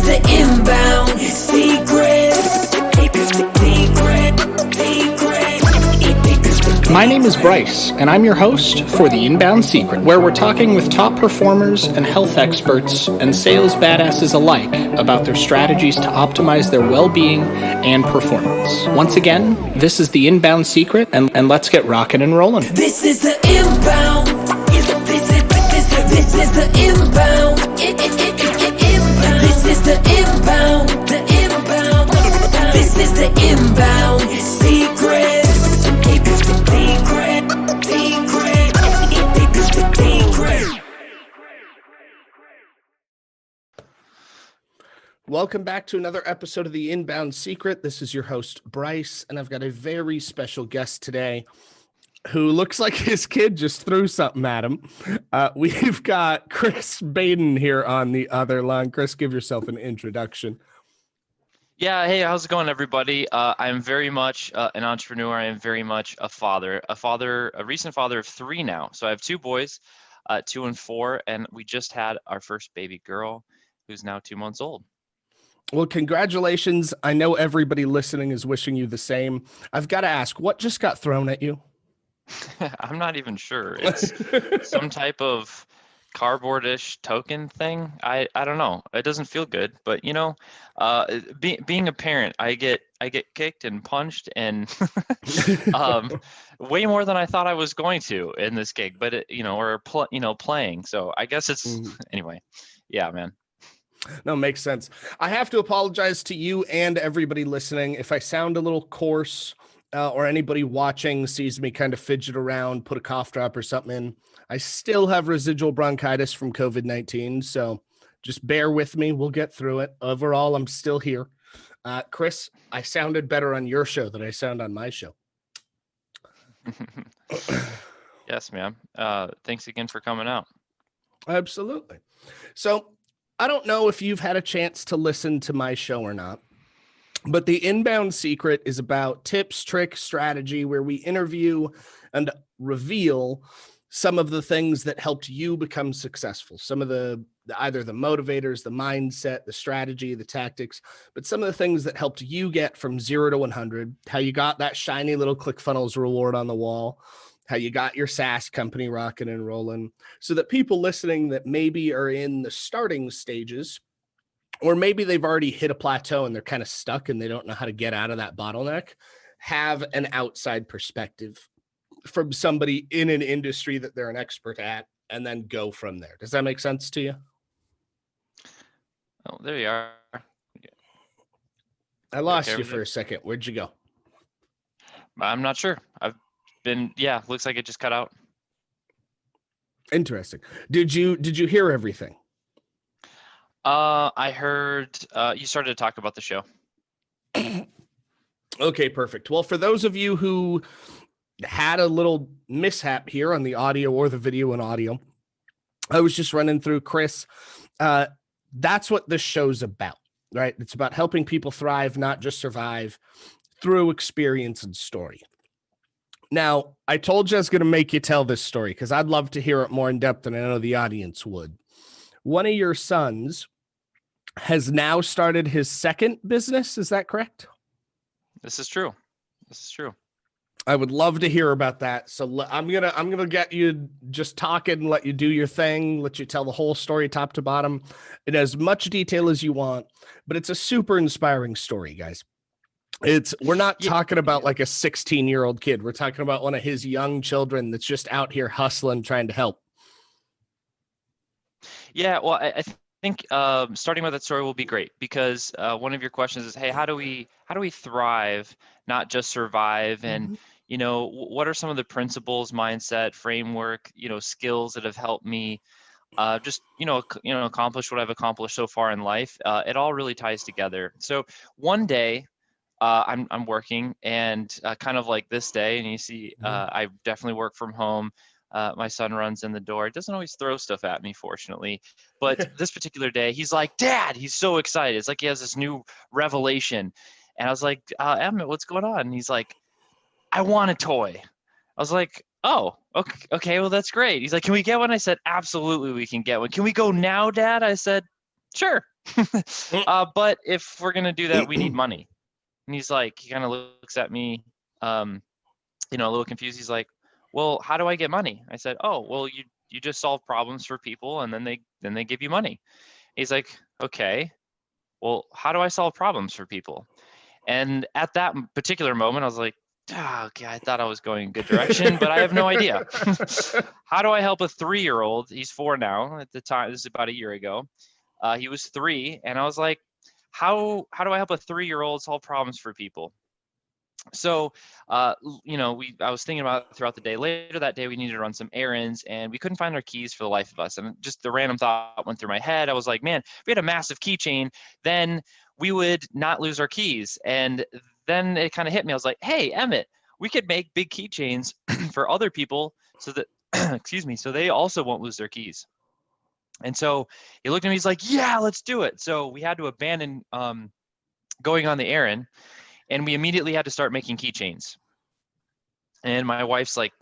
the inbound secret. My name is Bryce, and I'm your host for The Inbound Secret, where we're talking with top performers and health experts and sales badasses alike about their strategies to optimize their well-being and performance. Once again, this is The Inbound Secret, and let's get rocking and rolling. This is the inbound. This is the inbound. This is the inbound. The inbound. This is the inbound secret. Welcome back to another episode of The Inbound Secret. This is your host, Bryce, and I've got a very special guest today who looks like his kid just threw something at him. We've got Chris Baden here on the other line. Chris, give yourself an introduction. Yeah, hey, how's it going, everybody? I'm very much an entrepreneur. I am very much a father, a recent father of 3 now. So I have 2 boys, 2 and 4, and we just had our first baby girl who's now 2 months old. Well, congratulations. I know everybody listening is wishing you the same. I've got to ask, what just got thrown at you? I'm not even sure. It's some type of cardboard-ish token thing. I don't know. It doesn't feel good, but you know, being a parent, I get kicked and punched and way more than I thought I was going to in this gig, but playing. So I guess it's anyway. Yeah, man. No, makes sense. I have to apologize to you and everybody listening if I sound a little coarse or anybody watching sees me kind of fidget around, put a cough drop or something in. I still have residual bronchitis from COVID-19, so just bear with me. We'll get through it. Overall, I'm still here. Chris, I sounded better on your show than I sound on my show. Yes, ma'am. Thanks again for coming out. Absolutely. So I don't know if you've had a chance to listen to my show or not, but The Inbound Secret is about tips, tricks, strategy, where we interview and reveal some of the things that helped you become successful. Some of either the motivators, the mindset, the strategy, the tactics, but some of the things that helped you get from 0 to 100, how you got that shiny little ClickFunnels reward on the wall, how you got your SAAS company rocking and rolling, so that people listening that maybe are in the starting stages, or maybe they've already hit a plateau and they're kind of stuck and they don't know how to get out of that bottleneck, have an outside perspective from somebody in an industry that they're an expert at, and then go from there. Does that make sense to you? Oh, there you are. I lost you for a second. Where'd you go? I'm not sure. Looks like it just cut out. Interesting. Did you hear everything? I heard you started to talk about the show. Okay, perfect. Well, for those of you who had a little mishap here on the audio or the video and audio, I was just running through Chris. That's what this show's about, right? It's about helping people thrive, not just survive, through experience and story. Now, I told you I was going to make you tell this story because I'd love to hear it more in depth, and I know the audience would. One of your sons has now started his second business. Is that correct? This is true. I would love to hear about that. So I'm gonna get you just talking and let you do your thing, let you tell the whole story top to bottom in as much detail as you want. But it's a super inspiring story, guys. We're not talking about like a 16-year-old kid. We're talking about one of his young children that's just out here hustling, trying to help. Yeah, well, I think starting with that story will be great because one of your questions is, hey, how do we thrive, not just survive? And you know, what are some of the principles, mindset, framework, skills that have helped me just accomplish what I've accomplished so far in life? It all really ties together. So one day, I'm working and kind of like this day, and you see, I definitely work from home. My son runs in the door. He doesn't always throw stuff at me, fortunately. But this particular day, he's like, Dad, he's so excited. It's like he has this new revelation. And I was like, Emmett, what's going on? And he's like, I want a toy. I was like, oh, okay, well, that's great. He's like, can we get one? I said, absolutely, we can get one. Can we go now, Dad? I said, sure. But if we're going to do that, we need money. And he's like, he kind of looks at me, a little confused. He's like, well, how do I get money? I said, oh, well, you just solve problems for people and then they give you money. He's like, okay, well, how do I solve problems for people? And at that particular moment, I was like, okay, I thought I was going a good direction, but I have no idea. How do I help a 3-year-old? He's 4 now. At the time, this is about a year ago. He was 3, and I was like, how do I help a 3-year-old solve problems for people? So, I was thinking about it throughout the day. Later that day, we needed to run some errands, and we couldn't find our keys for the life of us. And just the random thought went through my head. I was like, man, if we had a massive keychain, then we would not lose our keys. And then it kind of hit me. I was like, hey, Emmett, we could make big keychains for other people so that, excuse me, so they also won't lose their keys. And so he looked at me, he's like, yeah, let's do it. So we had to abandon going on the errand, and we immediately had to start making keychains. And my wife's like,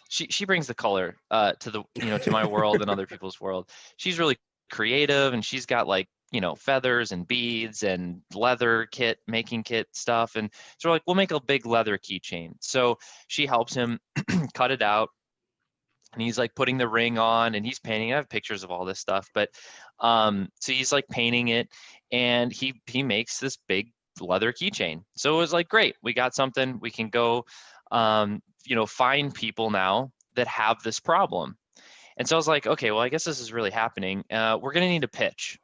she brings the color to my world and other people's world. She's really creative, and she's got like, feathers and beads and leather making kit stuff. And so we're like, we'll make a big leather keychain. So she helps him cut it out. And he's like putting the ring on, and he's painting. I have pictures of all this stuff, but so he's like painting it, and he makes this big leather keychain. So it was like, great, we got something. We can go, find people now that have this problem. And so I was like, okay, well, I guess this is really happening. We're gonna need a pitch,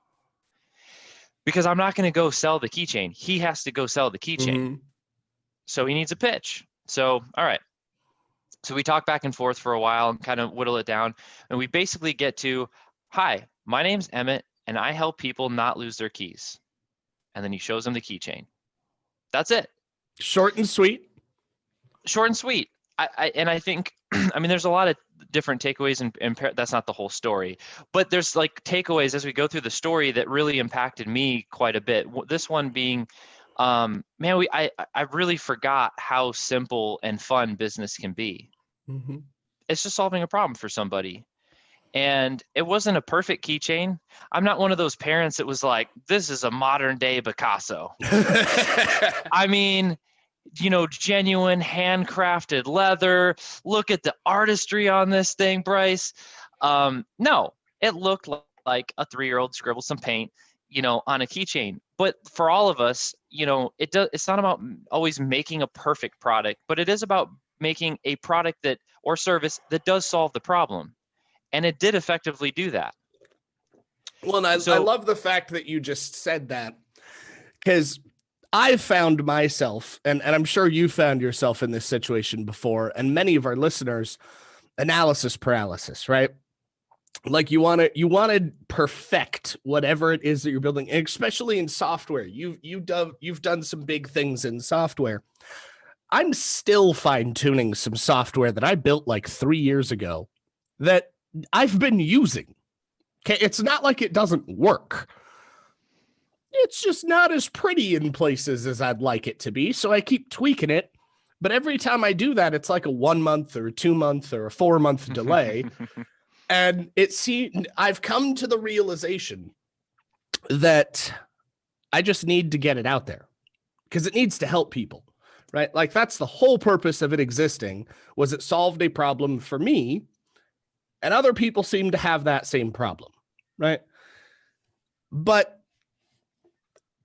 because I'm not gonna go sell the keychain. He has to go sell the keychain. Mm-hmm. So he needs a pitch. So all right. So we talk back and forth for a while and kind of whittle it down. And we basically get to, hi, my name's Emmett, and I help people not lose their keys. And then he shows them the keychain. That's it. Short and sweet. Short and sweet. I think, there's a lot of different takeaways, and that's not the whole story. But there's like takeaways as we go through the story that really impacted me quite a bit. This one being, I really forgot how simple and fun business can be. Mm-hmm. It's just solving a problem for somebody. And it wasn't a perfect keychain. I'm not one of those parents that was like, this is a modern day Picasso. Genuine handcrafted leather. Look at the artistry on this thing, Bryce. No, it looked like a 3-year-old scribbled some paint, on a keychain. But for all of us, it's not about always making a perfect product, but it is about making a product or service that does solve the problem. And it did effectively do that. Well, and I love the fact that you just said that, because I've found myself, and I'm sure you found yourself in this situation before, and many of our listeners, analysis paralysis, right? Like you want to perfect whatever it is that you're building, and especially in software. You've done some big things in software. I'm still fine-tuning some software that I built like 3 years ago that I've been using. Okay, it's not like it doesn't work. It's just not as pretty in places as I'd like it to be, so I keep tweaking it. But every time I do that, it's like a 1 month or a 2 month or a 4 month delay. And I've come to the realization that I just need to get it out there, because it needs to help people, right? Like that's the whole purpose of it existing, was it solved a problem for me, and other people seem to have that same problem, right? But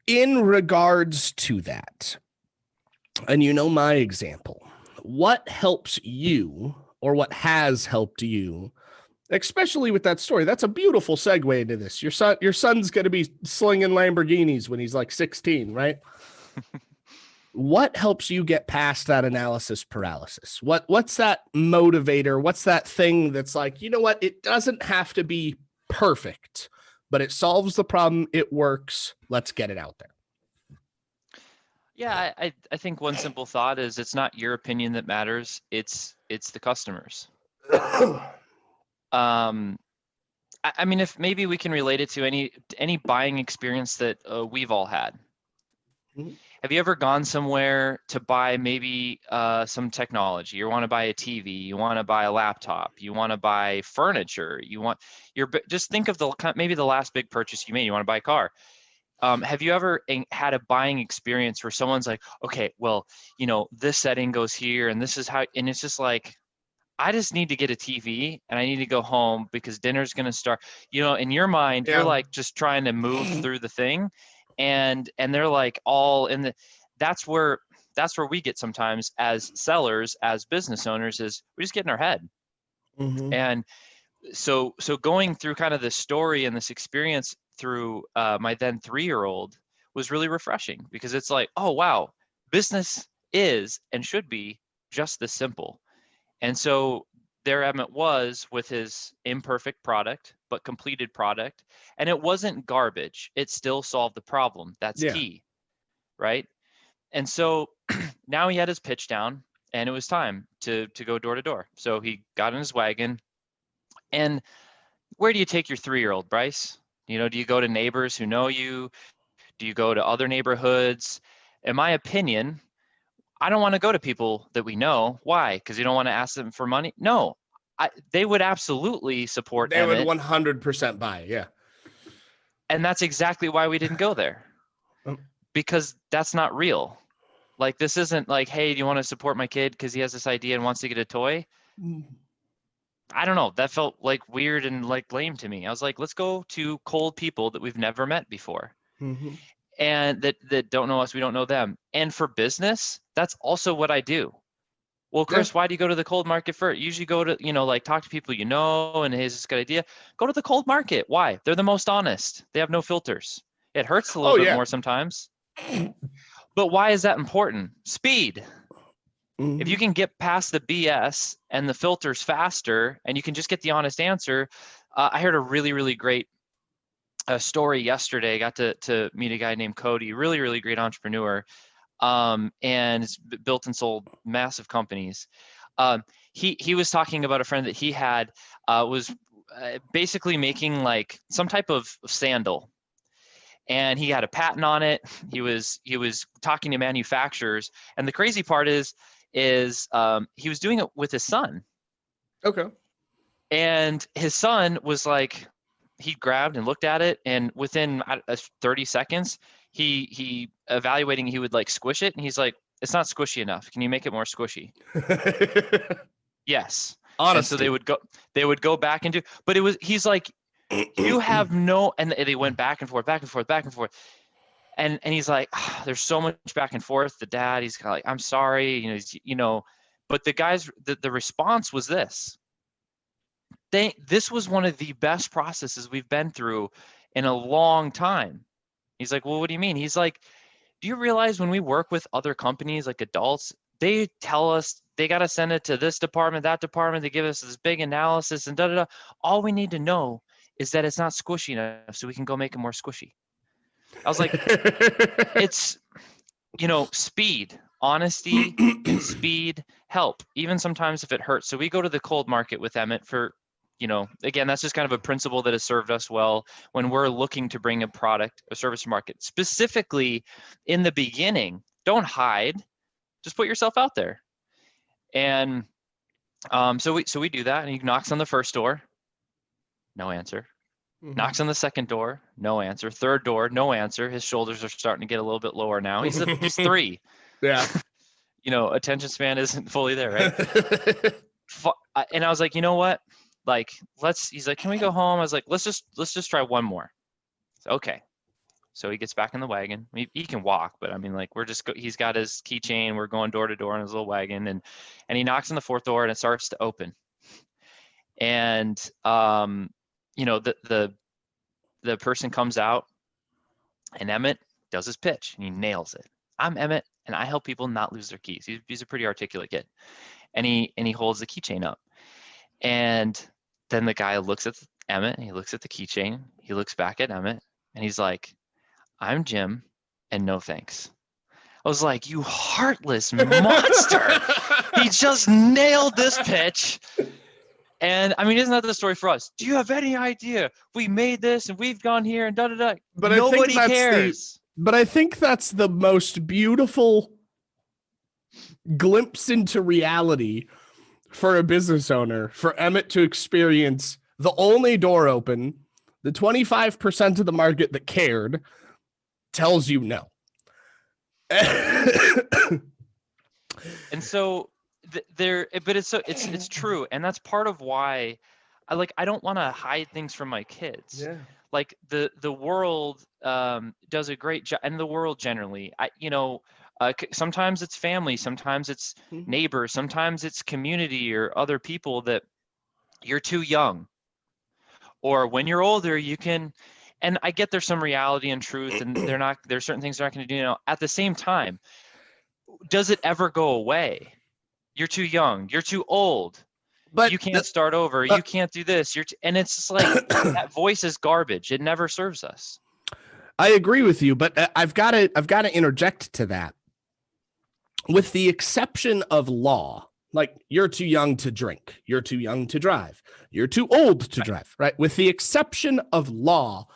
in regards to that, and my example, what helps you, or what has helped you, especially with that story? That's a beautiful segue into this. Your son's going to be slinging Lamborghinis when he's like 16, right? What helps you get past that analysis paralysis? What's that motivator? What's that thing that's like, what? It doesn't have to be perfect, but it solves the problem. It works. Let's get it out there. Yeah, I think one simple thought is, it's not your opinion that matters. It's the customers. If maybe we can relate it to any buying experience that we've all had. Mm-hmm. Have you ever gone somewhere to buy maybe some technology? You want to buy a TV, you want to buy a laptop, you want to buy furniture, just think of maybe the last big purchase you made. You want to buy a car. have you ever had a buying experience where someone's like, okay, well, this setting goes here and this is how, and it's just like, I just need to get a TV and I need to go home because dinner's going to start, in your mind, you're like just trying to move through the thing, and they're like all in the, that's where we get sometimes as sellers, as business owners, is we just get in our head. And so going through kind of this story and this experience through my then 3-year-old was really refreshing, because it's like, oh, wow, business is and should be just this simple. And so there Emmett was with his imperfect product, but completed product. And it wasn't garbage. It still solved the problem. That's key, right? And so now he had his pitch down, and it was time to go door to door. So he got in his wagon. And where do you take your 3-year-old, Bryce? Do you go to neighbors who know you? Do you go to other neighborhoods? In my opinion, I don't want to go to people that we know. Why? Because you don't want to ask them for money? No, they would absolutely support Emmett. They would 100% buy, yeah. And that's exactly why we didn't go there. Because that's not real. Like, this isn't like, hey, do you want to support my kid because he has this idea and wants to get a toy? I don't know. That felt like weird and like lame to me. I was like, let's go to cold people that we've never met before. And that don't know us, we don't know them. And for business, that's also what I do. Well, Chris, why do you go to the cold market first? You usually go to, like talk to people and hey, this is a good idea. Go to the cold market. Why? They're the most honest. They have no filters. It hurts a little bit more sometimes. But why is that important? Speed. If you can get past the BS and the filters faster, and you can just get the honest answer. I heard a really, really great story yesterday. I got to meet a guy named Cody, really, really great entrepreneur, and it's built and sold massive companies. He was talking about a friend that he had was basically making like some type of sandal, and he had a patent on it. He was talking to manufacturers, and the crazy part is he was doing it with his son. Okay. And his son was like, he grabbed and looked at it, and within 30 seconds, he evaluating, he would like squish it, and he's like, it's not squishy enough. Can you make it more squishy? Yes. Honestly. And so they would go back and do, but he's like, you have no, and they went back and forth. And he's like, there's so much back and forth. The dad, he's kind of like, I'm sorry, but the guys, the response was this. This was one of the best processes we've been through in a long time. He's like, well, what do you mean? He's like, do you realize when we work with other companies, like adults, they tell us they got to send it to this department, that department. They give us this big analysis and da-da-da. All we need to know is that it's not squishy enough so we can go make it more squishy. I was like, it's, speed, honesty, and speed help, even sometimes if it hurts. So we go to the cold market with Emmett for, again, that's just kind of a principle that has served us well when we're looking to bring a product or service to market. Specifically in the beginning, don't hide, just put yourself out there. And so we do that, and he knocks on the first door, no answer. Knocks on the second door, no answer. Third door, no answer. His shoulders are starting to get a little bit lower now. He's 3. Yeah. Attention span isn't fully there, right? And I was like, you know what? Like, he's like, can we go home? I was like, let's just try one more. Okay. So he gets back in the wagon. He can walk, but I mean, like, he's got his keychain. We're going door to door in his little wagon, and he knocks on the fourth door, and it starts to open. And, the person comes out, and Emmett does his pitch, and he nails it. I'm Emmett, and I help people not lose their keys. He's a pretty articulate kid, and he holds the keychain up, and then the guy looks at Emmett, and he looks at the keychain. He looks back at Emmett, and he's like, "I'm Jim, and no thanks." I was like, "You heartless monster!" He just nailed this pitch. And I mean, isn't that the story for us? Do you have any idea? We made this and we've gone here and da-da-da. But nobody cares. But I think that's the most beautiful glimpse into reality for a business owner, for Emmett to experience the only door open, the 25% of the market that cared, tells you no. And so but it's true. And that's part of why I don't want to hide things from my kids. Yeah. Like the world does a great job, and the world generally, sometimes it's family, sometimes it's neighbors, sometimes it's community or other people that you're too young, or when you're older, you can, and I get there's some reality and truth, and there's certain things they're not going to do. At the same time, does it ever go away? You're too young, you're too old, But you can't start over, you can't do this, and it's just like that voice is garbage. It never serves us. I agree with you, but I've got to interject to that. With the exception of law, like you're too young to drink, you're too young to drive, you're too old to drive, right? With the exception of law,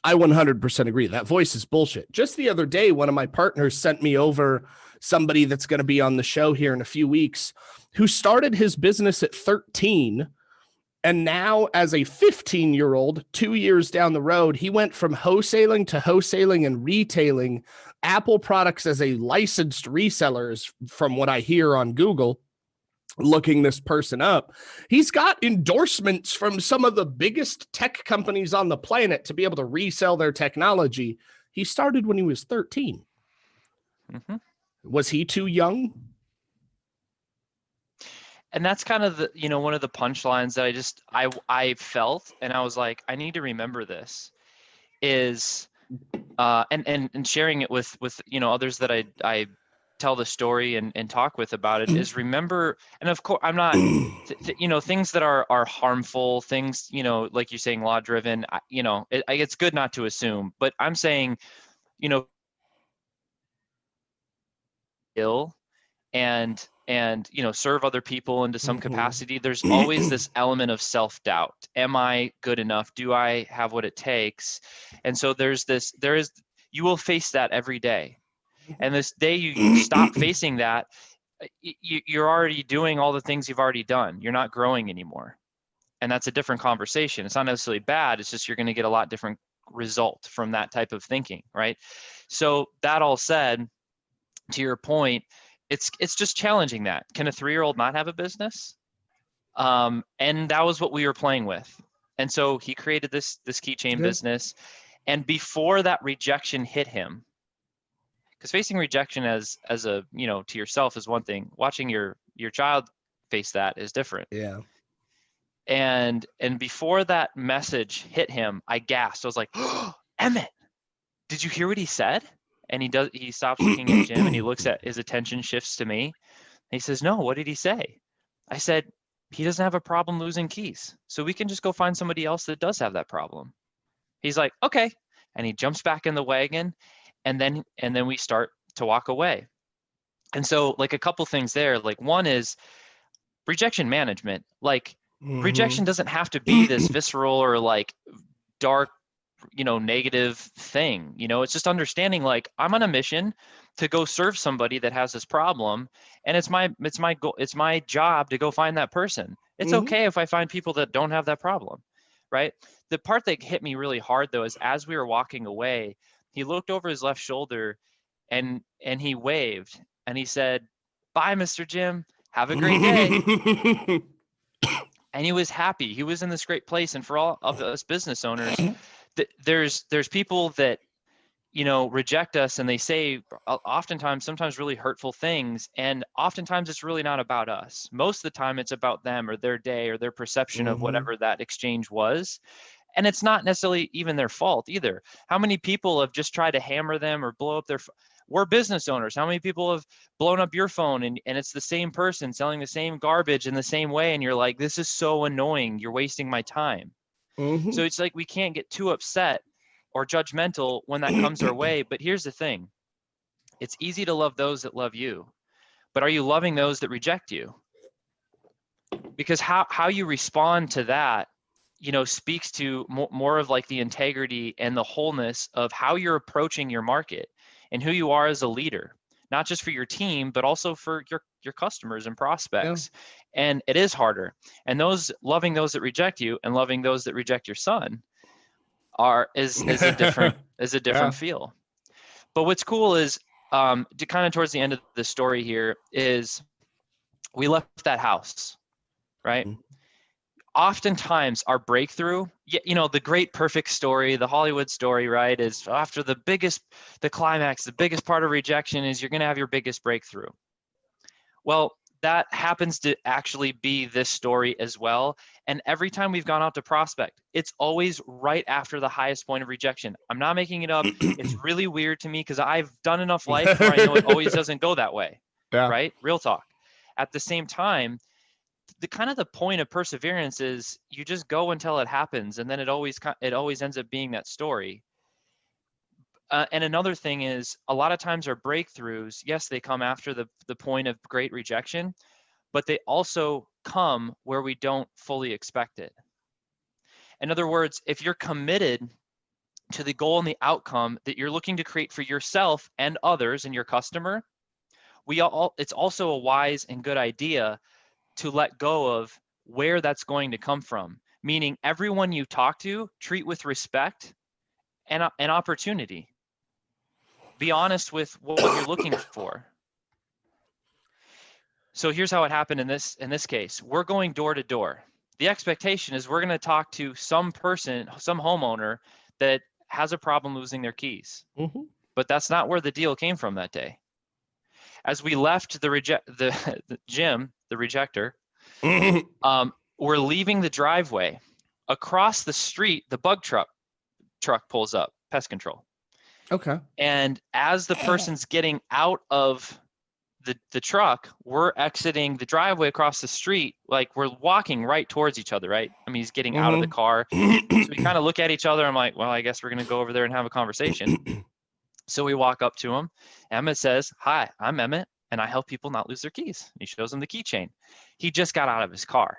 I 100% agree. That voice is bullshit. Just the other day, one of my partners sent me over somebody that's going to be on the show here in a few weeks who started his business at 13. And now as a 15-year-old, 2 years down the road, he went from wholesaling and retailing Apple products as a licensed reseller, from what I hear on Google, looking this person up. He's got endorsements from some of the biggest tech companies on the planet to be able to resell their technology. He started when he was 13. Mm-hmm. Was he too young? And that's kind of one of the punchlines that I felt, and I was like, I need to remember this, is and sharing it with others that I tell the story and talk with about it, is remember. And of course I'm not things that are harmful, things like you're saying, law driven, it's good not to assume, but I'm saying ill and serve other people into some capacity, there's always this element of self-doubt. Am I good enough? Do I have what it takes? And so you will face that every day. And this day you stop facing that, you're already doing all the things you've already done. You're not growing anymore. And that's a different conversation. It's not necessarily bad. It's just you're going to get a lot different result from that type of thinking, right? So that all said, to your point, it's just challenging that. Can a 3-year-old not have a business? And that was what we were playing with. And so he created this keychain business. And before that rejection hit him, because facing rejection as a, to yourself is one thing. Watching your child face that is different. Yeah. And before that message hit him, I gasped. I was like, oh, Emmett, did you hear what he said? And he stops looking at Jim and he looks at, his attention shifts to me. And he says, no, what did he say? I said, he doesn't have a problem losing keys. So we can just go find somebody else that does have that problem. He's like, okay. And he jumps back in the wagon, and then we start to walk away. And so like a couple things there, like one is rejection management. Like rejection doesn't have to be this visceral or like dark, negative thing. It's just understanding, like, I'm on a mission to go serve somebody that has this problem, and it's my goal, it's my job to go find that person. It's okay if I find people that don't have that problem, right? The part that hit me really hard though is as we were walking away, he looked over his left shoulder and he waved and he said, bye, Mr. Jim, have a great day. And he was happy. He was in this great place. And for all of us business owners, there's people that reject us, and they say oftentimes, sometimes really hurtful things, and oftentimes it's really not about us. Most of the time it's about them or their day or their perception of whatever that exchange was, and it's not necessarily even their fault either. How many people have just tried to hammer them or blow up their we're business owners. How many people have blown up your phone and it's the same person selling the same garbage in the same way, and you're like, this is so annoying, you're wasting my time. So it's like we can't get too upset or judgmental when that comes our way. But here's the thing. It's easy to love those that love you. But are you loving those that reject you? Because how you respond to that, speaks to more of like the integrity and the wholeness of how you're approaching your market and who you are as a leader, not just for your team, but also for your customers and prospects. Yeah. And it is harder. And loving those that reject you and loving those that reject your son is a different feel. But what's cool is to kind of towards the end of the story here is we left that house, right? Mhm. Oftentimes our breakthrough, you know, the great perfect story, the Hollywood story, right, is after the climax, the biggest part of rejection is you're going to have your biggest breakthrough. Well, that happens to actually be this story as well. And every time we've gone out to prospect, it's always right after the highest point of rejection. I'm not making it up. It's really weird to me because I've done enough life where I know it always doesn't go that way, Yeah. right? Real talk. At the same time, the point of perseverance is you just go until it happens, and then it always ends up being that story. And another thing is a lot of times our breakthroughs, yes, they come after the point of great rejection, but they also come where we don't fully expect it. In other words, if you're committed to the goal and the outcome that you're looking to create for yourself and others and your customer, it's also a wise and good idea to let go of where that's going to come from. Meaning everyone you talk to, treat with respect and opportunity. Be honest with what you're looking for. So here's how it happened in this case. We're going door to door. The expectation is we're going to talk to some person, some homeowner that has a problem losing their keys. Mm-hmm. But that's not where the deal came from that day. As we left the gym, the rejector, we're leaving the driveway. Across the street, the bug truck pulls up, pest control. Okay. And as the person's getting out of the truck, we're exiting the driveway across the street, like we're walking right towards each other, right? I mean, he's getting out of the car. So we kind of look at each other. I'm like, well, I guess we're going to go over there and have a conversation. So we walk up to him. Emmett says, "Hi, I'm Emmett, and I help people not lose their keys." He shows him the keychain. He just got out of his car.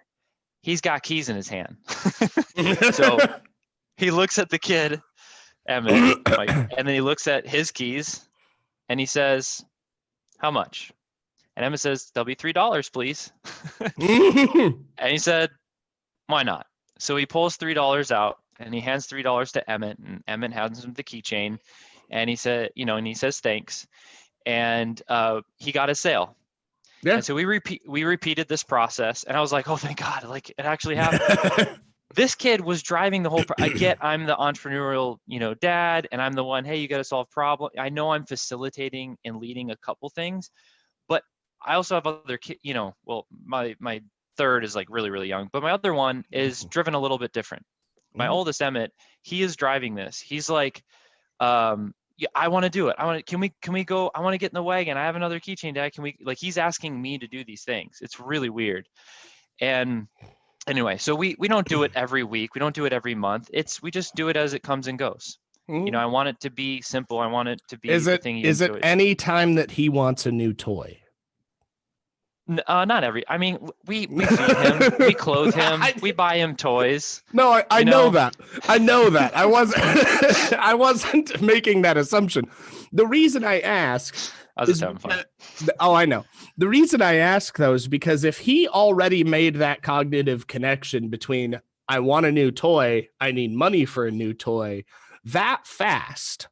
He's got keys in his hand. So he looks at the kid, Emmett, and then he looks at his keys, and he says, "How much?" And Emmett says, "There'll be $3, please." And he said, "Why not?" So he pulls $3 out, and he hands $3 to Emmett, and Emmett hands him the keychain. And he said, and he says, "Thanks." And he got a sale. Yeah. And so we repeated this process, and I was like, "Oh, thank God. Like it actually happened." This kid was driving the whole, I'm the entrepreneurial, dad, and I'm the one, hey, you got to solve problem. I know I'm facilitating and leading a couple things, but I also have other kids, well, my third is like really, really young, but my other one is driven a little bit different. My oldest, Emmett, he is driving this. He's like, yeah, I want to do it. Can we go? I want to get in the wagon. I have another keychain, Dad. He's asking me to do these things. It's really weird. And anyway, so we don't do it every week. We don't do it every month. We just do it as it comes and goes. I want it to be simple. I want it to be Is it any time that he wants a new toy? Not every. I mean, we feed him, we clothe him, we buy him toys. No, I know that. I know that. I wasn't making that assumption. The reason I ask, I was just having fun. I know. The reason I ask though is because if he already made that cognitive connection between I want a new toy, I need money for a new toy, that fast,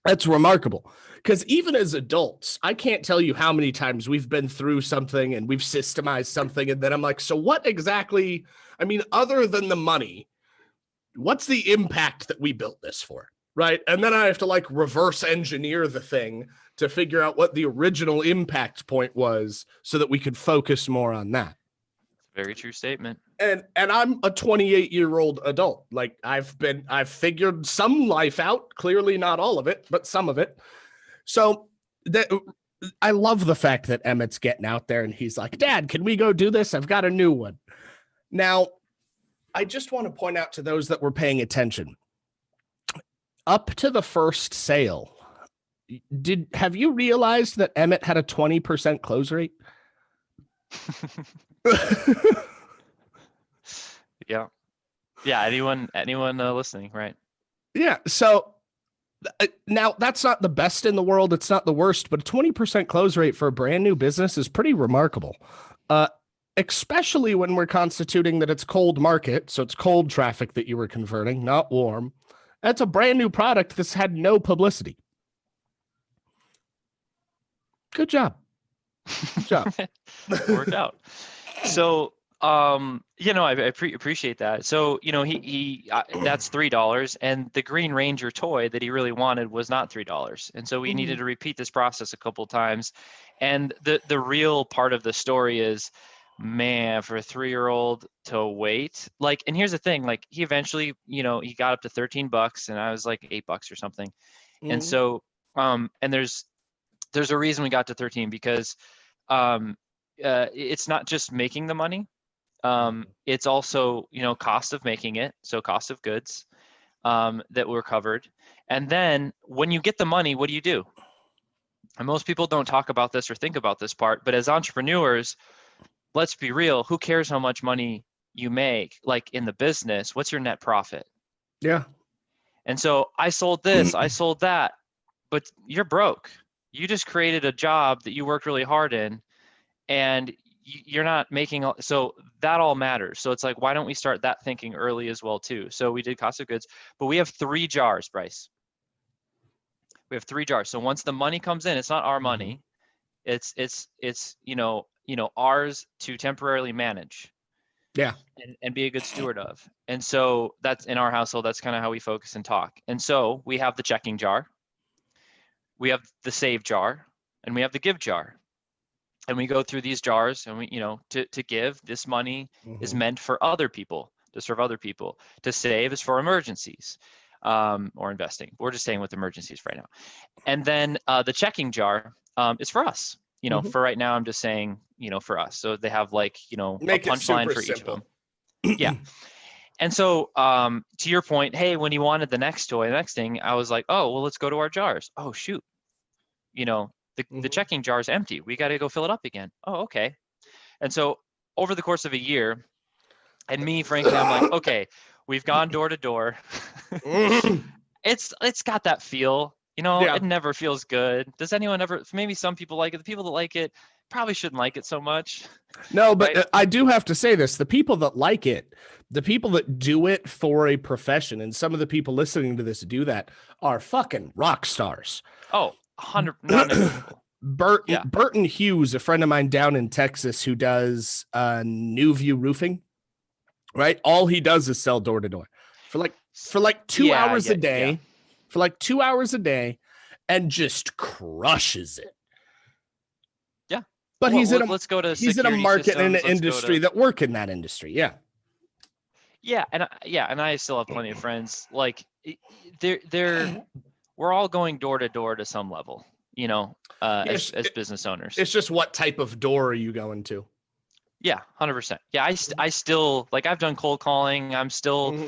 that's remarkable. Because even as adults, I can't tell you how many times we've been through something and we've systemized something. And then I'm like, so what exactly, other than the money, what's the impact that we built this for? Right. And then I have to reverse engineer the thing to figure out what the original impact point was so that we could focus more on that. Very true statement. And I'm a 28-year-old adult. I've figured some life out, clearly not all of it, but some of it. So I love the fact that Emmett's getting out there and he's like, "Dad, can we go do this? I've got a new one." Now, I just want to point out to those that were paying attention, up to the first sale, have you realized that Emmett had a 20% close rate? Yeah. Anyone listening, right? Yeah. So now that's not the best in the world. It's not the worst, but a 20% close rate for a brand new business is pretty remarkable. Especially when we're constituting that it's cold market. So it's cold traffic that you were converting, not warm. That's a brand new product that's had no publicity. Good job. Good job. Worked out. So, I appreciate that. So, he that's $3, and the Green Ranger toy that he really wanted was not $3. And so we needed to repeat this process a couple times. And the real part of the story is, man, for a 3-year-old to wait, like, and here's the thing, like, he eventually, he got up to $13 and I was like $8 or something. And so, and there's a reason we got to 13, because it's not just making the money. It's also, cost of making it. So cost of goods that were covered. And then when you get the money, what do you do? And most people don't talk about this or think about this part, but as entrepreneurs, let's be real, who cares how much money you make? Like in the business, what's your net profit? Yeah. And so I sold this, I sold that, but you're broke. You just created a job that you worked really hard in, and you're not making, so that all matters. So it's like, why don't we start that thinking early as well too? So we did cost of goods, but we have 3 jars, Bryce. We have 3 jars. So once the money comes in, it's not our money. It's ours to temporarily manage. Yeah. And be a good steward of. And so that's in our household, that's kind of how we focus and talk. And so we have the checking jar, we have the save jar, and we have the give jar. And we go through these jars, and we, to give, this money is meant for other people, to serve other people. To save is for emergencies, or investing. We're just staying with emergencies right now. And then the checking jar is for us. For right now, I'm just saying, for us. So they have like, a punchline for each of them. Yeah. And so to your point, hey, when he wanted the next toy, the next thing, I was like, oh, well, let's go to our jars. Oh, shoot. The checking jar is empty. We got to go fill it up again. Oh, okay. And so over the course of a year, and me, frankly, I'm like, okay, we've gone door to door. It's got that feel. It never feels good. Does anyone ever? Maybe some people like it. The people that like it probably shouldn't like it so much. No, but right? I do have to say this. The people that like it, the people that do it for a profession, and some of the people listening to this do that, are fucking rock stars. Oh, 100. Burton Hughes, a friend of mine down in Texas who does New View Roofing, right? All he does is sell door to door for like 2 hours a day. Yeah. For like 2 hours a day, and just crushes it. Yeah, but he's in a market and an industry that work in that industry. Yeah, and I still have plenty of friends. Like we're all going door to door to some level. As business owners. It's just what type of door are you going to? Yeah, 100%. Yeah, I still, like, I've done cold calling. I'm still.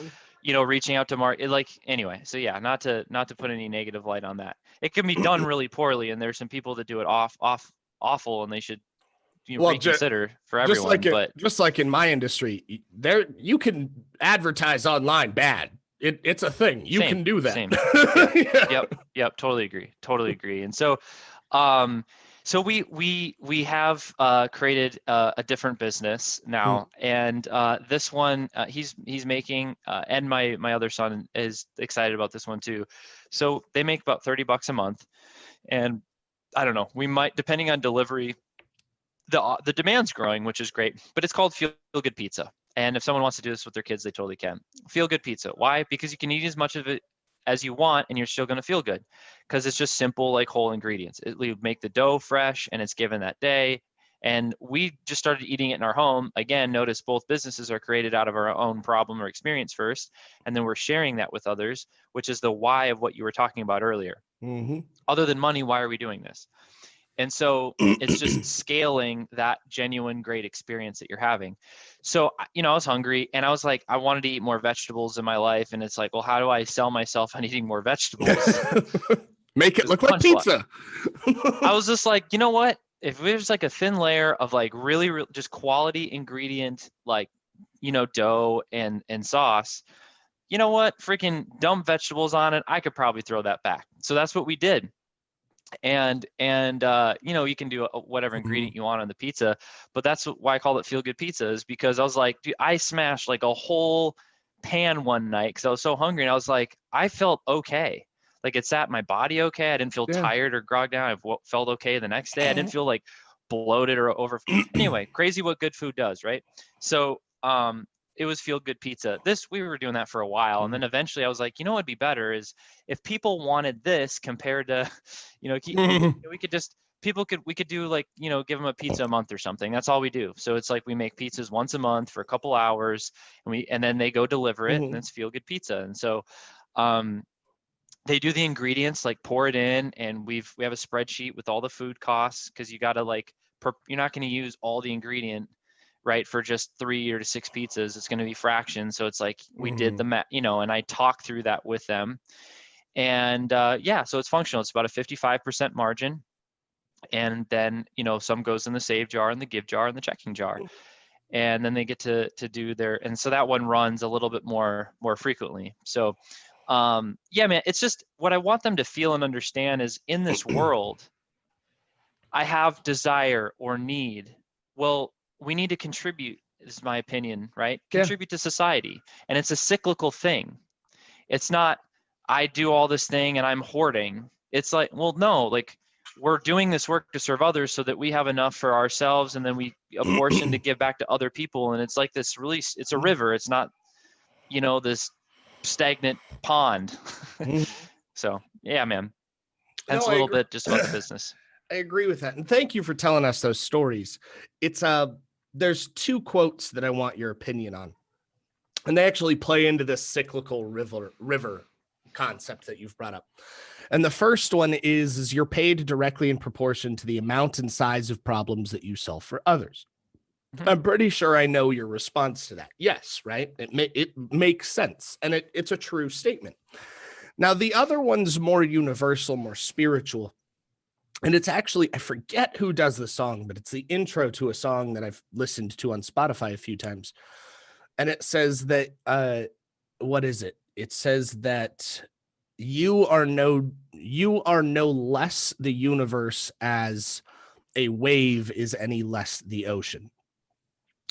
Reaching out to market, like, anyway. So yeah, not to put any negative light on that. It can be done really poorly, and there's some people that do it awful, and they should reconsider for everyone. Just like in my industry, there you can advertise online bad. It's a thing. You can do that. Same. Yep. Totally agree. And so, so we have created a different business now, and this one he's making, and my other son is excited about this one too. So they make about $30 a month, and I don't know, we might, depending on delivery, the demand's growing, which is great. But it's called Feel Good Pizza, and if someone wants to do this with their kids, they totally can. Feel Good Pizza. Why? Because you can eat as much of it as you want, and you're still going to feel good, because it's just simple, like, whole ingredients. We make the dough fresh, and it's given that day. And we just started eating it in our home. Again, notice both businesses are created out of our own problem or experience first, and then we're sharing that with others, which is the why of what you were talking about earlier. Other than money, why are we doing this? And so it's just scaling that genuine great experience that you're having. So, I was hungry, and I was like, I wanted to eat more vegetables in my life. And it's like, well, how do I sell myself on eating more vegetables? Make it look like pizza. I was just like, you know what? If there's like a thin layer of like really just quality ingredient, like, dough and sauce, you know what? Freaking dump vegetables on it. I could probably throw that back. So that's what we did. And you can do whatever ingredient you want on the pizza, but that's why I call it Feel Good Pizza, is because I was like, dude, I smashed like a whole pan one night because I was so hungry, and I was like, I felt okay. Like it sat my body okay. I didn't feel tired or grogged down. I felt okay the next day. I didn't feel like bloated or over. Anyway, crazy what good food does, right? So it was Feel Good Pizza. We were doing that for a while. And then eventually I was like, you know, what'd be better is if people wanted this compared to, you know, we could just, we could do like, you know, give them a pizza a month or something. That's all we do. So it's like we make pizzas once a month for a couple hours and then they go deliver it and it's Feel Good Pizza. And so they do the ingredients, like pour it in, and we have a spreadsheet with all the food costs, because you got to like, you're not going to use all the ingredient, right, for just 3 or 6 pizzas. It's going to be fractions. So it's like we did the you know, and I talked through that with them. And yeah, so it's functional. It's about a 55% margin. And then, you know, some goes in the save jar and the give jar and the checking jar. And then they get to do their, and so that one runs a little bit more frequently. So yeah, man, it's just what I want them to feel and understand is in this world, I have desire or need. Well, we need to contribute, is my opinion, right? Contribute to society. And it's a cyclical thing. It's not, I do all this thing and I'm hoarding. It's like, well, no, like we're doing this work to serve others so that we have enough for ourselves, and then we a portion to give back to other people. And it's like this really, it's a river. It's not, you know, this stagnant pond. So yeah, man, that's a little bit just about the business. I agree with that. And thank you for telling us those stories. It's there's 2 quotes that I want your opinion on. And they actually play into this cyclical river concept that you've brought up. And the first one is you're paid directly in proportion to the amount and size of problems that you solve for others. I'm pretty sure I know your response to that. Yes, right? It makes sense. And it's a true statement. Now, the other one's more universal, more spiritual. And it's actually, I forget who does the song, but it's the intro to a song that I've listened to on Spotify a few times. And it says that, what is it? It says that you are no less the universe as a wave is any less the ocean.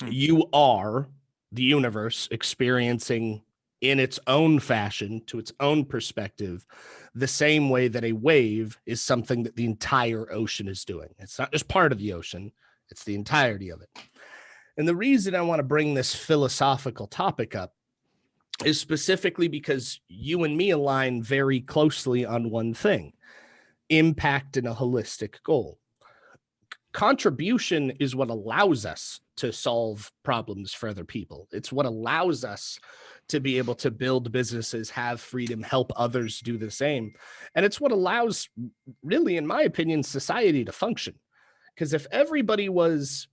You are the universe experiencing in its own fashion, to its own perspective, the same way that a wave is something that the entire ocean is doing. It's not just part of the ocean, it's the entirety of it. And the reason I want to bring this philosophical topic up is specifically because you and me align very closely on one thing: impact in a holistic goal. Contribution is what allows us to solve problems for other people. It's what allows us to be able to build businesses, have freedom, help others do the same. And it's what allows, really, in my opinion, society to function. Because if everybody was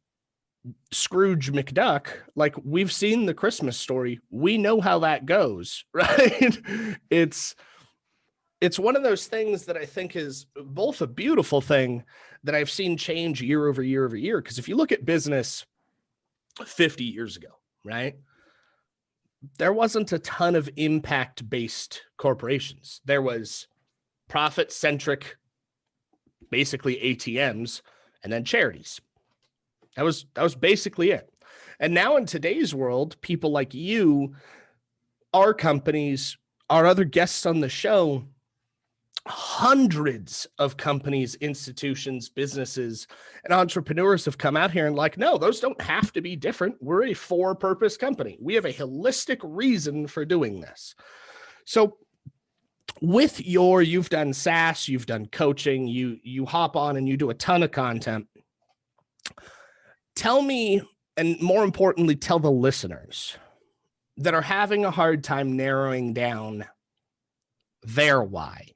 Scrooge McDuck, like we've seen the Christmas Story, we know how that goes, right? It's one of those things that I think is both a beautiful thing that I've seen change year over year over year. Because if you look at business 50 years ago, right, there wasn't a ton of impact-based corporations. There was profit-centric, basically ATMs, and then charities. That was basically it. And now in today's world, people like you, our companies, our other guests on the show, hundreds of companies, institutions, businesses, and entrepreneurs have come out here and like, no, those don't have to be different. We're a for-purpose company. We have a holistic reason for doing this. So with you've done SAAS, you've done coaching, you hop on and you do a ton of content. Tell me, and more importantly, tell the listeners that are having a hard time narrowing down their why.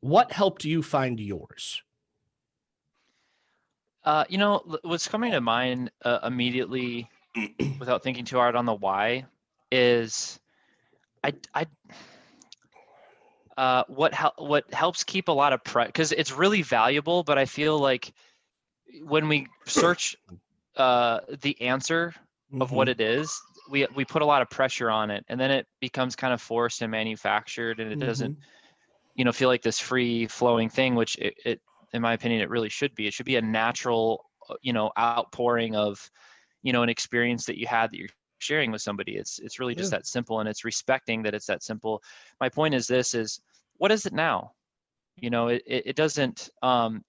What helped you find yours? You know, what's coming to mind immediately, without thinking too hard on the why, is what helps keep a lot of because it's really valuable, but I feel like when we search the answer of what it is, we put a lot of pressure on it, and then it becomes kind of forced and manufactured, and it doesn't, you know, feel like this free flowing thing, which it in my opinion, it really should be. It should be a natural, you know, outpouring of, you know, an experience that you had that you're sharing with somebody. It's really just that simple, and it's respecting that it's that simple. My point is this: is what is it now? You know, it doesn't,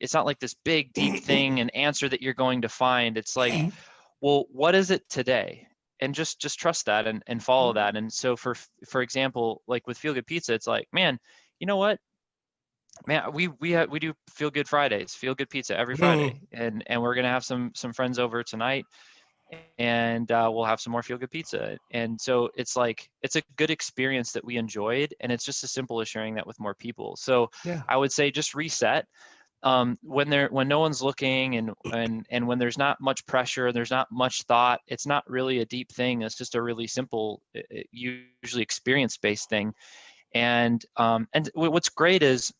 it's not like this big, deep thing, an answer that you're going to find. It's like, well, what is it today? And just trust that and follow that. And so for example, like with Feel Good Pizza, it's like, man, you know what? Man, we do Feel Good Fridays, Feel Good Pizza every Friday, and we're gonna have some friends over tonight, and we'll have some more Feel Good Pizza. And so it's like, it's a good experience that we enjoyed, and it's just as simple as sharing that with more people. So Yeah. I would say just reset. When no one's looking, and when there's not much pressure, there's not much thought, it's not really a deep thing. It's just a really simple, usually experience-based thing. And what's great is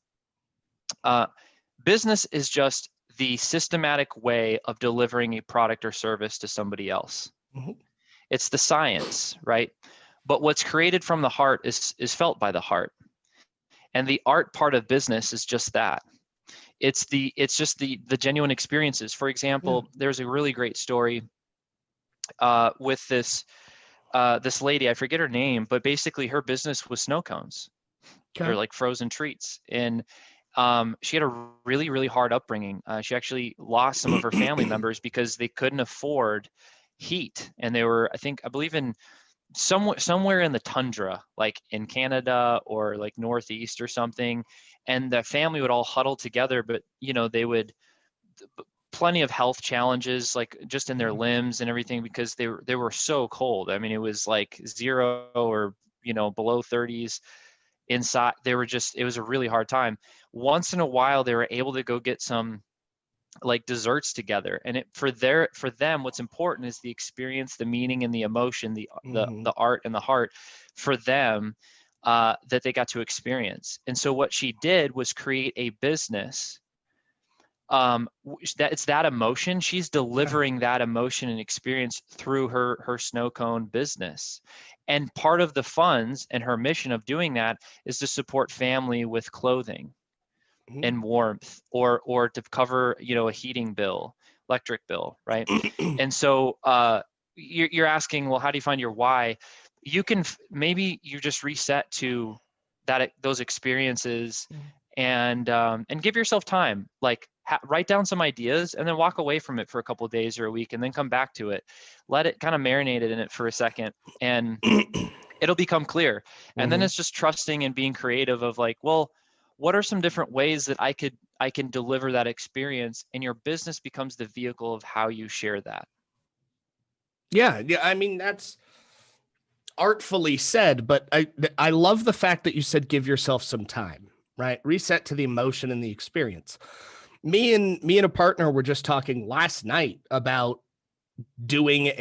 business is just the systematic way of delivering a product or service to somebody else. It's the science, right? But what's created from the heart is felt by the heart. And the art part of business is just that. It's just the genuine experiences. For example, there's a really great story with this lady, I forget her name, but basically her business was snow cones. Or like frozen treats. And she had a really, really hard upbringing. She actually lost some of her family members because they couldn't afford heat. And they were, I believe in somewhere in the tundra, like in Canada or like Northeast or something. And the family would all huddle together, but you know, they would, plenty of health challenges, like just in their limbs and everything, because they were so cold. I mean, it was like 0 or, you know, below 30s inside. It was a really hard time. Once in a while, they were able to go get some like desserts together, and for them, what's important is the experience, the meaning, and the emotion, the art and the heart for them that they got to experience. And so what she did was create a business that it's that emotion. She's delivering that emotion and experience through her snow cone business. And part of the funds and her mission of doing that is to support family with clothing and warmth, or to cover, you know, a heating bill, electric bill, right? And so you're asking, well, how do you find your why? You can maybe you just reset to those experiences, and give yourself time. Like write down some ideas and then walk away from it for a couple of days or a week, and then come back to it. Let it kind of marinate in it for a second, and it'll become clear. And then it's just trusting and being creative of like, well, what are some different ways that I can deliver that experience? And your business becomes the vehicle of how you share that. Yeah. I mean, that's artfully said, but I love the fact that you said give yourself some time, right? Reset to the emotion and the experience. Me and a partner were just talking last night about doing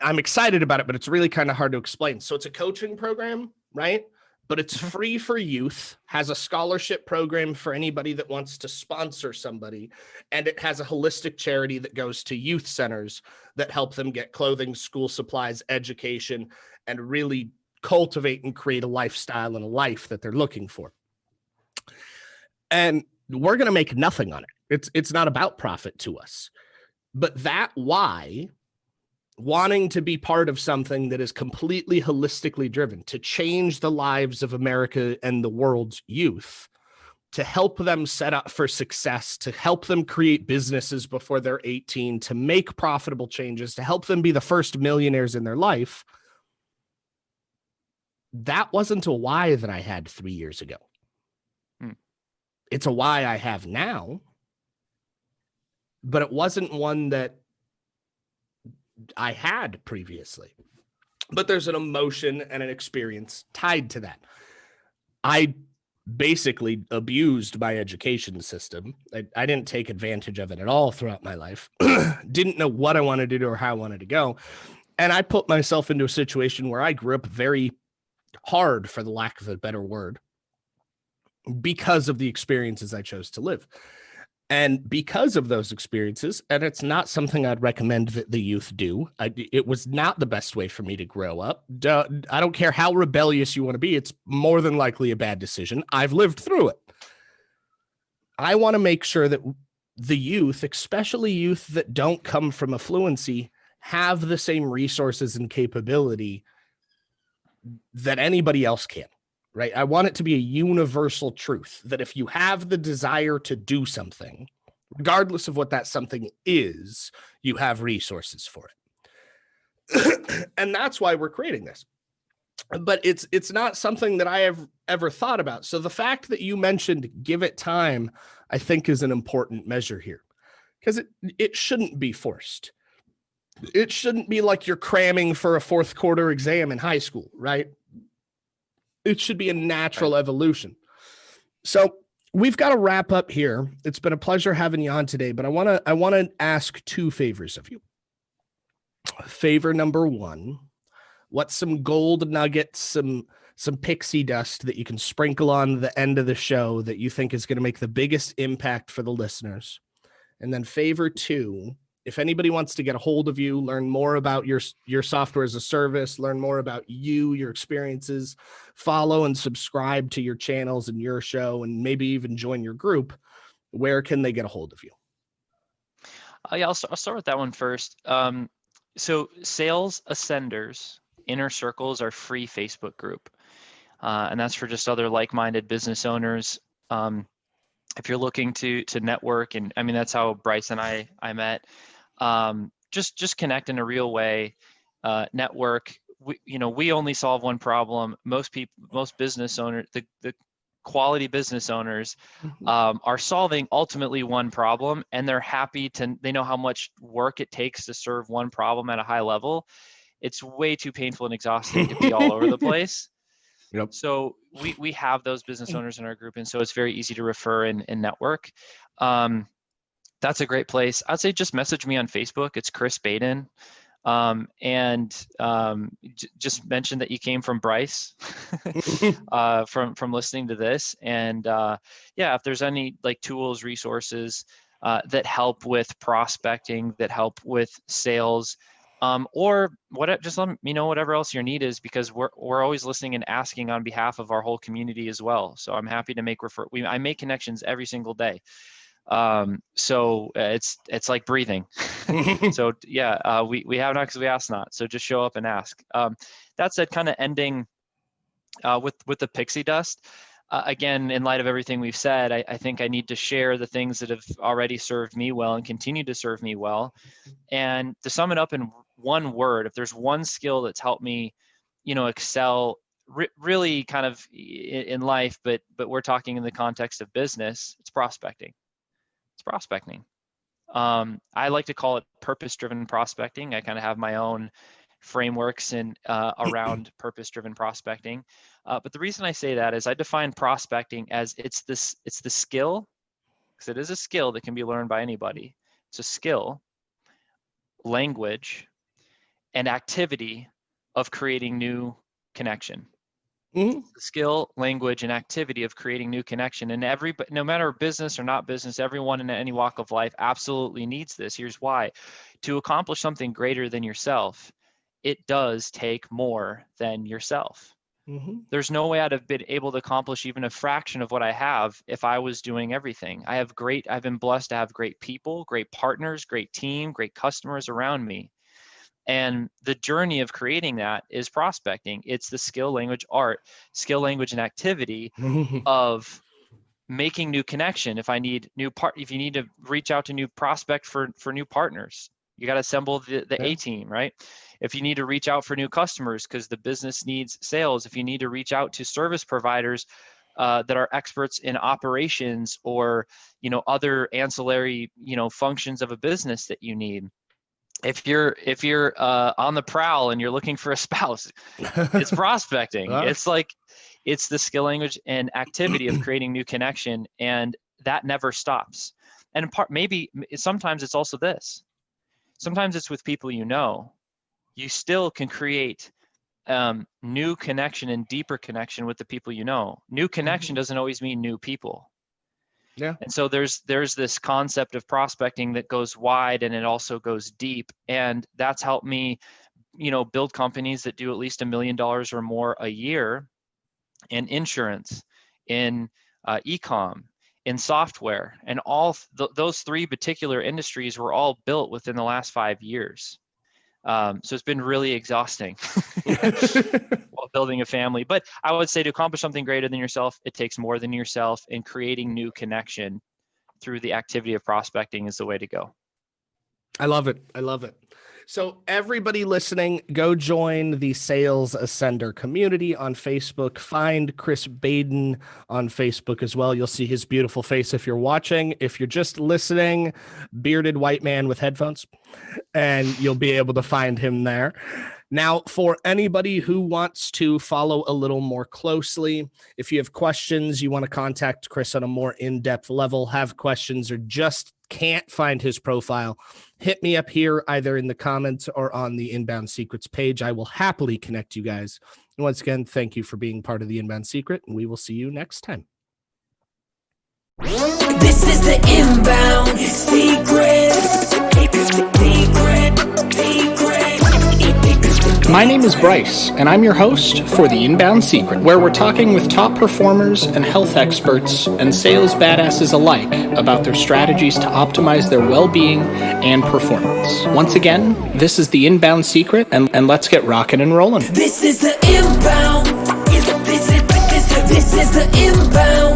I'm excited about it, but it's really kind of hard to explain. So it's a coaching program, right? But it's free for youth, has a scholarship program for anybody that wants to sponsor somebody. And it has a holistic charity that goes to youth centers that help them get clothing, school supplies, education, and really cultivate and create a lifestyle and a life that they're looking for. And we're going to make nothing on it. It's not about profit to us. But that why, wanting to be part of something that is completely holistically driven to change the lives of America and the world's youth, to help them set up for success, to help them create businesses before they're 18, to make profitable changes, to help them be the first millionaires in their life. That wasn't a why that I had 3 years ago. It's a why I have now, but it wasn't one that I had previously. But there's an emotion and an experience tied to that. I basically abused my education system. I didn't take advantage of it at all throughout my life. Didn't know what I wanted to do or how I wanted to go. And I put myself into a situation where I grew up very hard, for the lack of a better word, because of the experiences I chose to live. And because of those experiences, and it's not something I'd recommend that the youth do, it was not the best way for me to grow up. I don't care how rebellious you want to be. It's more than likely a bad decision. I've lived through it. I want to make sure that the youth, especially youth that don't come from affluency, have the same resources and capability that anybody else can, right? I want it to be a universal truth that if you have the desire to do something, regardless of what that something is, you have resources for it. And that's why we're creating this. But it's not something that I have ever thought about. So the fact that you mentioned give it time, I think is an important measure here, because it shouldn't be forced. It shouldn't be like you're cramming for a fourth quarter exam in high school, right? It should be a natural evolution. So we've got to wrap up here. It's been a pleasure having you on today, but I want to ask two favors of you. Favor number one, what's some gold nuggets, some pixie dust that you can sprinkle on the end of the show that you think is going to make the biggest impact for the listeners? And then favor two, if anybody wants to get a hold of you, learn more about your software as a service, learn more about you, your experiences, follow and subscribe to your channels and your show, and maybe even join your group, where can they get a hold of you? Yeah, I'll start with that one first. So Sales Ascenders Inner Circles are free Facebook group. And that's for just other like-minded business owners. If you're looking to network, and I mean, that's how Bryce and I met. Just connect in a real way, network. We only solve one problem. Most business owners, the quality business owners, are solving ultimately one problem, and they're happy they know how much work it takes to serve one problem at a high level. It's way too painful and exhausting to be all over the place. Yep. So we have those business owners in our group, and so it's very easy to refer and network. That's a great place. I'd say just message me on Facebook. It's Chris Baden. Just mention that you came from Bryce from listening to this. And yeah, if there's any like tools, resources that help with prospecting, that help with sales, or just let me know whatever else your need is, because we're always listening and asking on behalf of our whole community as well. So I'm happy to I make connections every single day. So it's like breathing. So yeah, we have not because we ask not. So just show up and ask. That said, kind of ending with the pixie dust. Again, in light of everything we've said, I think I need to share the things that have already served me well and continue to serve me well. And to sum it up in one word, if there's one skill that's helped me, excel really kind of in life, but we're talking in the context of business, it's prospecting. It's prospecting. I like to call it purpose-driven prospecting. I kind of have my own frameworks around purpose-driven prospecting. But the reason I say that is I define prospecting as it's the skill, because it is a skill that can be learned by anybody. It's a skill, language, and activity of creating new connection. Mm-hmm. The skill, language, and activity of creating new connection. And no matter business or not business, everyone in any walk of life absolutely needs this. Here's why. To accomplish something greater than yourself, it does take more than yourself. Mm-hmm. There's no way I'd have been able to accomplish even a fraction of what I have if I was doing everything. I've been blessed to have great people, great partners, great team, great customers around me. And the journey of creating that is prospecting. It's the skill, language, and activity of making new connection. If you need to reach out to new prospect for new partners, you got to assemble the A team, right? If you need to reach out for new customers because the business needs sales, if you need to reach out to service providers that are experts in operations or other ancillary functions of a business that you need. If you're on the prowl and you're looking for a spouse, it's prospecting. It's the skill, language, and activity of creating new connection, and that never stops. And sometimes it's also this. Sometimes it's with people you still can create new connection and deeper connection with the people you know. New connection doesn't always mean new people. Yeah. And so there's this concept of prospecting that goes wide and it also goes deep. And that's helped me, build companies that do at least $1 million or more a year in insurance, in e-com, in software, and all those three particular industries were all built within the last 5 years. So it's been really exhausting while building a family. But I would say to accomplish something greater than yourself, it takes more than yourself, and creating new connection through the activity of prospecting is the way to go. I love it. I love it. So everybody listening, go join the Sales Ascender community on Facebook. Find Chris Baden on Facebook as well. You'll see his beautiful face if you're watching. If you're just listening, bearded white man with headphones, and you'll be able to find him there. Now, for anybody who wants to follow a little more closely, if you have questions, you want to contact Chris on a more in-depth level, have questions, or just can't find his profile, hit me up here either in the comments or on the Inbound Secrets page. I will happily connect you guys. And once again, thank you for being part of the Inbound Secret, and we will see you next time. This is the Inbound Secret. My name is Bryce, and I'm your host for the Inbound Secret, where we're talking with top performers and health experts and sales badasses alike about their strategies to optimize their well-being and performance. Once again, this is the Inbound Secret, and let's get rocking and rolling. This is the Inbound. This is the Inbound.